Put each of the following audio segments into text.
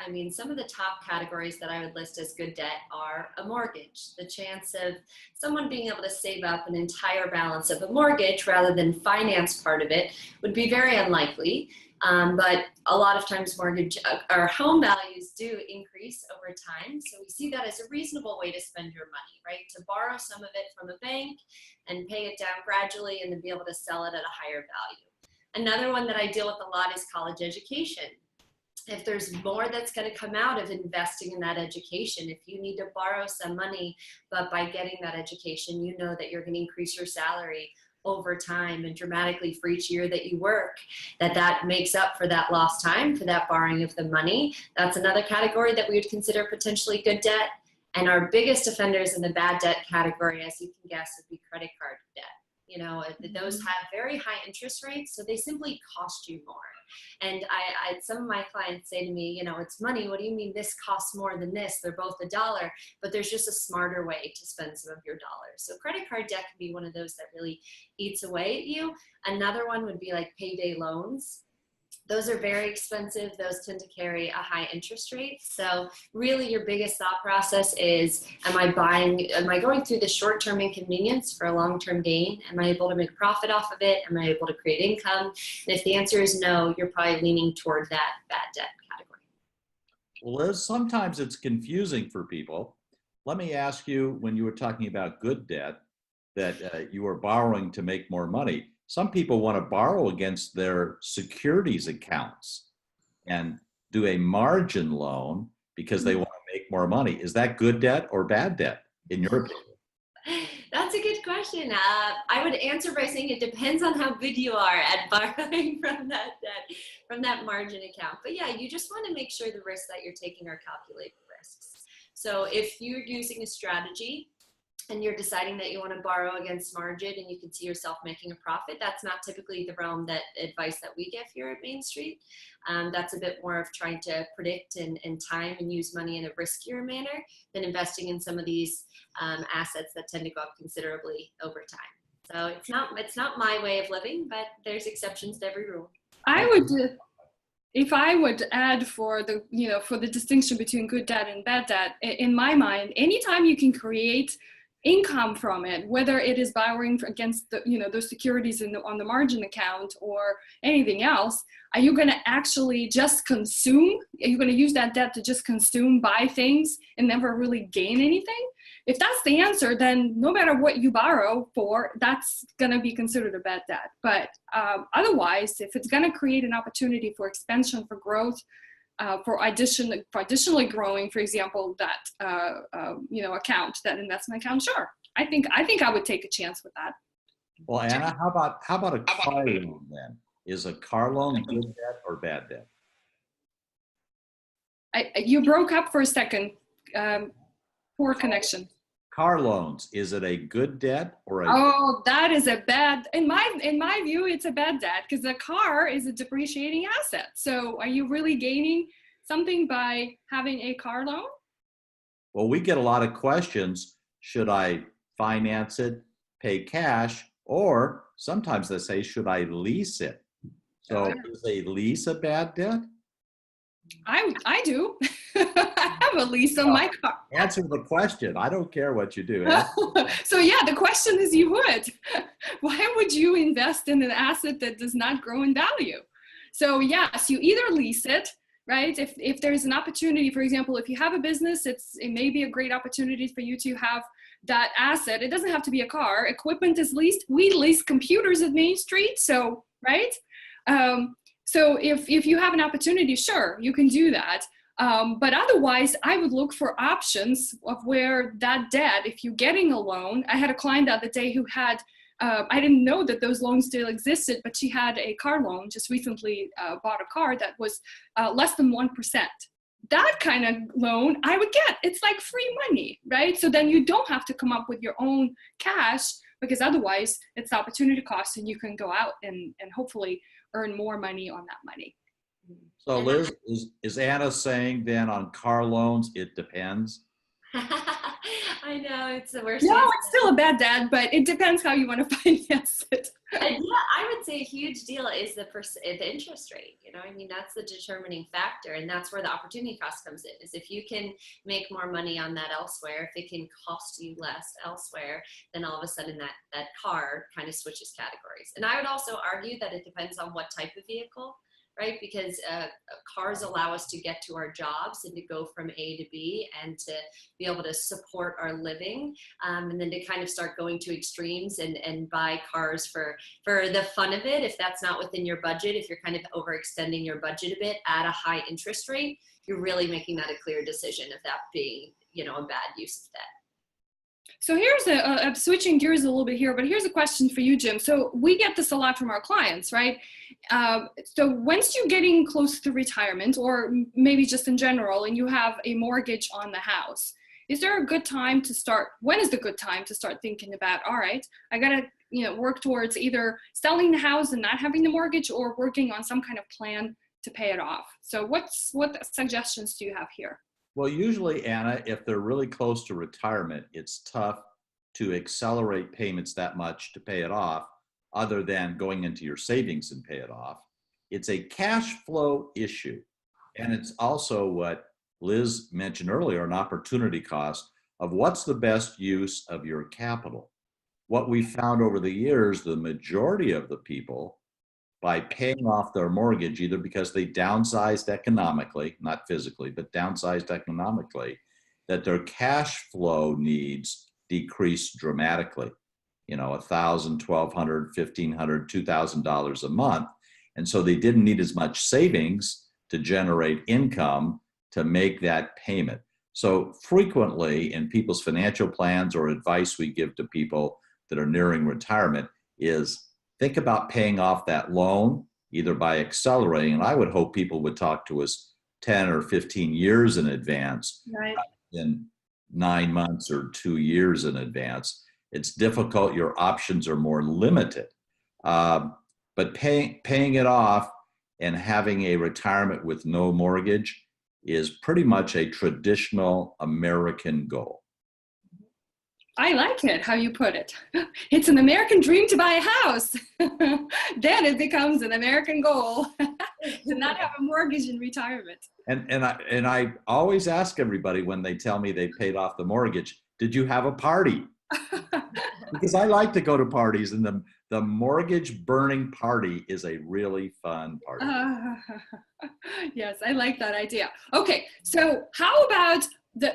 I mean, some of the top categories that I would list as good debt are a mortgage. The chance of someone being able to save up an entire balance of a mortgage rather than finance part of it would be very unlikely. But a lot of times mortgage or home values do increase over time. So we see that as a reasonable way to spend your money, right? To borrow some of it from a bank and pay it down gradually and then be able to sell it at a higher value. Another one that I deal with a lot is college education. If there's more that's going to come out of investing in that education, if you need to borrow some money, but by getting that education, you know that you're going to increase your salary over time and dramatically for each year that you work, that makes up for that lost time, for that borrowing of the money. That's another category that we would consider potentially good debt. And our biggest offenders in the bad debt category, as you can guess, would be credit card debt. You know, those have very high interest rates, so they simply cost you more. And some of my clients say to me, you know, it's money. What do you mean this costs more than this? They're both $1, but there's just a smarter way to spend some of your dollars. So credit card debt can be one of those that really eats away at you. Another one would be like payday loans. Those are very expensive. Those tend to carry a high interest rate. So really your biggest thought process is, am I going through the short-term inconvenience for a long-term gain? Am I able to make profit off of it? Am I able to create income? And if the answer is no, you're probably leaning toward that bad debt category. Well, Liz, sometimes it's confusing for people. Let me ask you, when you were talking about good debt, that you were borrowing to make more money. Some people want to borrow against their securities accounts and do a margin loan because they want to make more money. Is that good debt or bad debt, in your opinion? That's a good question. I would answer by saying it depends on how good you are at borrowing from that margin account. But yeah, you just want to make sure the risks that you're taking are calculated risks. So if you're using a strategy and you're deciding that you want to borrow against margin and you can see yourself making a profit, that's not typically the realm that advice that we give here at Main Street. That's a bit more of trying to predict and time and use money in a riskier manner than investing in some of these assets that tend to go up considerably over time. So it's not my way of living, but there's exceptions to every rule. I would, if I would add for the distinction between good debt and bad debt, in my mind, anytime you can create income from it, whether it is borrowing against those securities on the margin account or anything else, are you going to actually just consume? Are you going to use that debt to just consume, buy things, and never really gain anything? If that's the answer, then no matter what you borrow for, that's going to be considered a bad debt. But otherwise, if it's going to create an opportunity for expansion, for growth, for additionally growing, for example, that account, that investment account, sure. I think I would take a chance with that. Well, Anna, how about a car loan then? Is a car loan good debt or bad debt? You broke up for a second. Poor connection. Car loans, is it a good debt or a? Oh, that is a bad. In my view, it's a bad debt because a car is a depreciating asset. So, are you really gaining something by having a car loan? Well, we get a lot of questions. Should I finance it, pay cash, or sometimes they say, should I lease it? So, is a lease a bad debt? I do. I have a lease on my car. Answer the question. I don't care what you do. So yeah, the question is you would. Why would you invest in an asset that does not grow in value? So yes, you either lease it, right? If there's an opportunity, for example, if you have a business, it may be a great opportunity for you to have that asset. It doesn't have to be a car. Equipment is leased. We lease computers at Main Street, so right? So if you have an opportunity, sure, you can do that. But otherwise, I would look for options of where that debt, if you're getting a loan. I had a client the other day who had, I didn't know that those loans still existed, but she had a car loan, just recently bought a car that was less than 1%. That kind of loan I would get. It's like free money, right? So then you don't have to come up with your own cash, because otherwise it's opportunity cost and you can go out and hopefully earn more money on that money. So Liz, is Anna saying then on car loans, it depends? I know, it's the worst. No, it's still a bad debt, but it depends how you want to finance it. And yeah, I would say a huge deal is the interest rate. You know, I mean, that's the determining factor, and that's where the opportunity cost comes in. Is if you can make more money on that elsewhere, if it can cost you less elsewhere, then all of a sudden that car kind of switches categories. And I would also argue that it depends on what type of vehicle. Right? Because cars allow us to get to our jobs and to go from A to B and to be able to support our living, and then to kind of start going to extremes and buy cars for the fun of it. If that's not within your budget, if you're kind of overextending your budget a bit at a high interest rate, you're really making that a clear decision of that being, you know, a bad use of debt. So here's I'm switching gears a little bit here, but here's a question for you, Jim. So we get this a lot from our clients, right? So once you're getting close to retirement, or maybe just in general, and you have a mortgage on the house, is there a good time to start? When is the good time to start thinking about, all right, I gotta, you know, work towards either selling the house and not having the mortgage, or working on some kind of plan to pay it off? So what suggestions do you have here? Well, usually, Anna, if they're really close to retirement, it's tough to accelerate payments that much to pay it off, other than going into your savings and pay it off. It's a cash flow issue. And it's also what Liz mentioned earlier, an opportunity cost of what's the best use of your capital. What we found over the years, the majority of the people, by paying off their mortgage, either because they downsized economically, not physically, but downsized economically, that their cash flow needs decreased dramatically. You know, $1,000, $1,200, $1,500, $2,000 a month. And so they didn't need as much savings to generate income to make that payment. So frequently in people's financial plans or advice we give to people that are nearing retirement is, think about paying off that loan, either by accelerating, and I would hope people would talk to us 10 or 15 years in advance, Right. in 9 months or 2 years in advance. It's difficult, your options are more limited. But paying it off and having a retirement with no mortgage is pretty much a traditional American goal. I like it, how you put it. It's an American dream to buy a house. Then it becomes an American goal to not have a mortgage in retirement. And I always ask everybody when they tell me they paid off the mortgage, did you have a party? Because I like to go to parties, and the mortgage burning party is a really fun party. Yes, I like that idea. Okay, so how about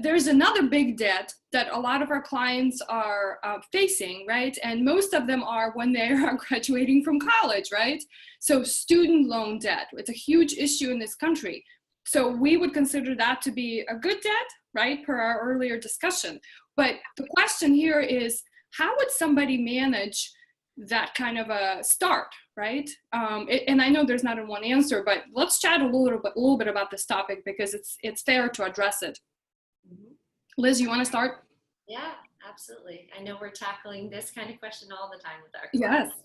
there's another big debt that a lot of our clients are facing, right? And most of them are when they are graduating from college, right? So student loan debt, it's a huge issue in this country. So we would consider that to be a good debt, right, per our earlier discussion. But the question here is, how would somebody manage that kind of a start, right? And I know there's not a one answer, but let's chat a little bit about this topic, because it's fair to address it. Mm-hmm. Liz, you want to start? Yeah, absolutely. I know we're tackling this kind of question all the time with our clients. Yes.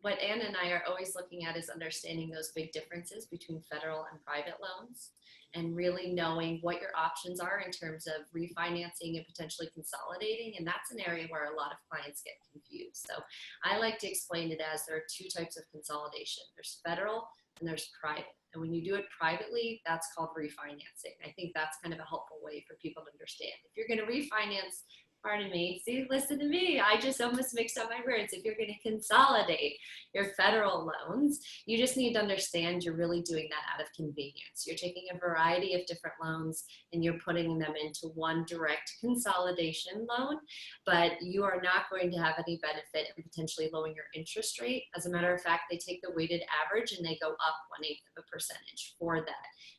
What Anna and I are always looking at is understanding those big differences between federal and private loans, and really knowing what your options are in terms of refinancing and potentially consolidating. And that's an area where a lot of clients get confused. So I like to explain it as there are two types of consolidation. There's federal and there's private. And when you do it privately, that's called refinancing. I think that's kind of a helpful way for people to understand. If you're going to refinance, pardon me, see, listen to me, I just almost mixed up my words. If you're going to consolidate your federal loans, you just need to understand you're really doing that out of convenience. You're taking a variety of different loans and you're putting them into one direct consolidation loan, but you are not going to have any benefit in potentially lowering your interest rate. As a matter of fact, they take the weighted average and they go up 1/8% for that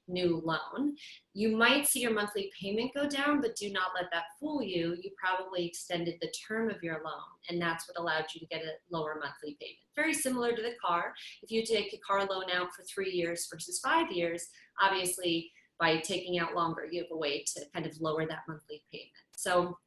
new loan. You might see your monthly payment go down, but do not let that fool you. You probably extended the term of your loan, and that's what allowed you to get a lower monthly payment. Very similar to the car. If you take a car loan out for 3 years versus 5 years, obviously by taking out longer, you have a way to kind of lower that monthly payment. So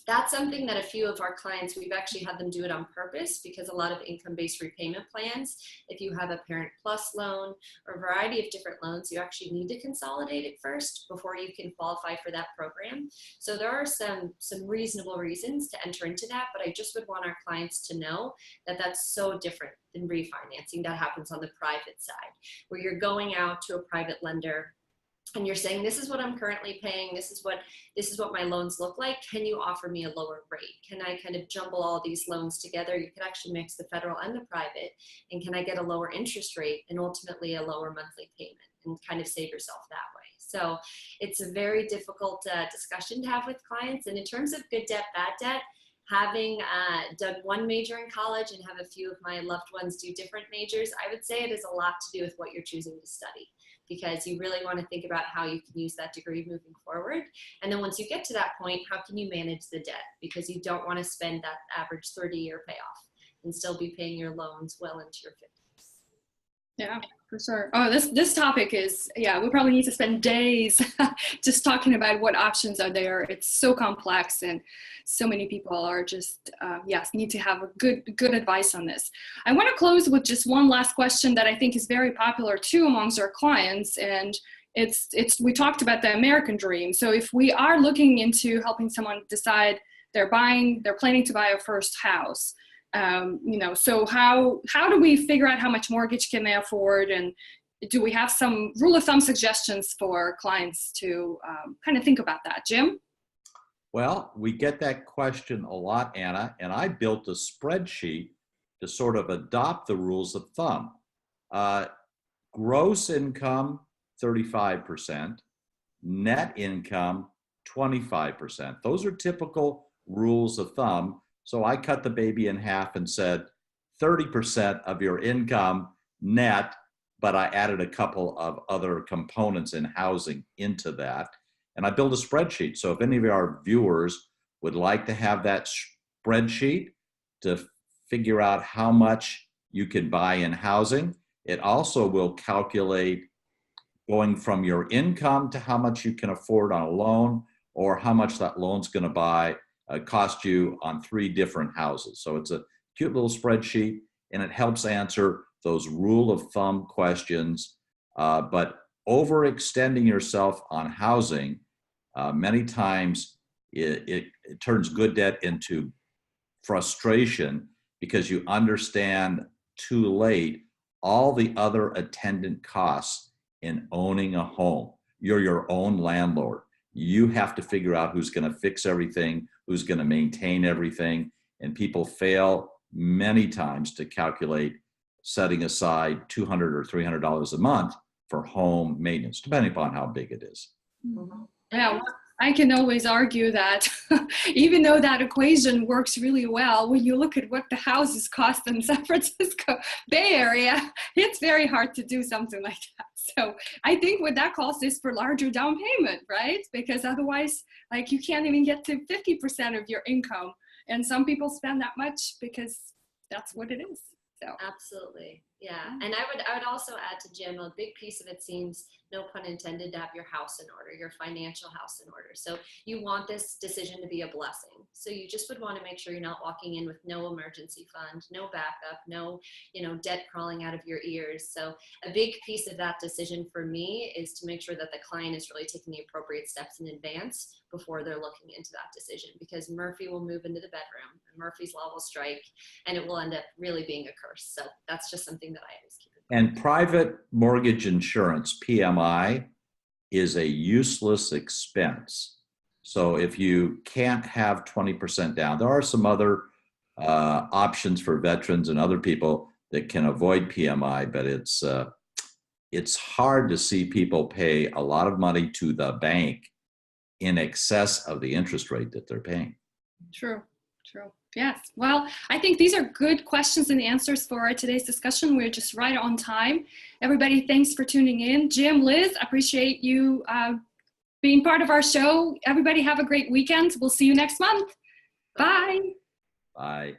That's something that a few of our clients, we've actually had them do it on purpose, because a lot of income-based repayment plans, if you have a Parent Plus loan or a variety of different loans, you actually need to consolidate it first before you can qualify for that program. So there are some reasonable reasons to enter into that, but I just would want our clients to know that that's so different than refinancing. That happens on the private side, where you're going out to a private lender and you're saying, this is what I'm currently paying, this is what my loans look like, can you offer me a lower rate? Can I kind of jumble all these loans together? You could actually mix the federal and the private, and can I get a lower interest rate and ultimately a lower monthly payment, and kind of save yourself that way? So it's a very difficult discussion to have with clients. And in terms of good debt, bad debt, having done one major in college and have a few of my loved ones do different majors, I would say it has a lot to do with what you're choosing to study, because you really want to think about how you can use that degree moving forward. And then once you get to that point, how can you manage the debt? Because you don't want to spend that average 30-year payoff and still be paying your loans well into your 50s. Yeah, for sure. Oh, this topic is, yeah, we probably need to spend days just talking about what options are there. It's so complex, and so many people are just, yes, need to have a good advice on this. I want to close with just one last question that I think is very popular too amongst our clients, and we talked about the American dream. So if we are looking into helping someone decide they're planning to buy a first house, so how do we figure out how much mortgage can they afford, and do we have some rule of thumb suggestions for clients to kind of think about that? Jim? Well, we get that question a lot, Anna, and I built a spreadsheet to sort of adopt the rules of thumb. Gross income, 35%, net income, 25%. Those are typical rules of thumb. So I cut the baby in half and said 30% of your income net, but I added a couple of other components in housing into that. And I built a spreadsheet. So if any of our viewers would like to have that spreadsheet to figure out how much you can buy in housing, it also will calculate going from your income to how much you can afford on a loan, or how much that loan's going to cost you on 3 different houses. So it's a cute little spreadsheet, and it helps answer those rule of thumb questions. But overextending yourself on housing, many times it turns good debt into frustration, because you understand too late all the other attendant costs in owning a home. You're your own landlord. You have to figure out who's going to fix everything, who's going to maintain everything. And people fail many times to calculate setting aside $200 or $300 a month for home maintenance, depending upon how big it is. Mm-hmm. Yeah, well, I can always argue that even though that equation works really well, when you look at what the houses cost in San Francisco Bay Area, it's very hard to do something like that. So I think what that costs is for larger down payment, right? Because otherwise, like, you can't even get to 50% of your income. And some people spend that much because that's what it is. So absolutely. Yeah. And I would also add to Jim, a big piece of it seems, no pun intended, to have your house in order, your financial house in order. So you want this decision to be a blessing. So you just would want to make sure you're not walking in with no emergency fund, no backup, no, debt crawling out of your ears. So a big piece of that decision for me is to make sure that the client is really taking the appropriate steps in advance before they're looking into that decision, because Murphy will move into the bedroom, and Murphy's Law will strike, and it will end up really being a curse. So that's just something that I always keep in mind. And private mortgage insurance, PMI, is a useless expense. So if you can't have 20% down, there are some other options for veterans and other people that can avoid PMI, but it's hard to see people pay a lot of money to the bank in excess of the interest rate that they're paying. True. Yes. Well, I think these are good questions and answers for today's discussion. We're just right on time. Everybody, thanks for tuning in. Jim, Liz, appreciate you being part of our show. Everybody have a great weekend. We'll see you next month. Bye. Bye.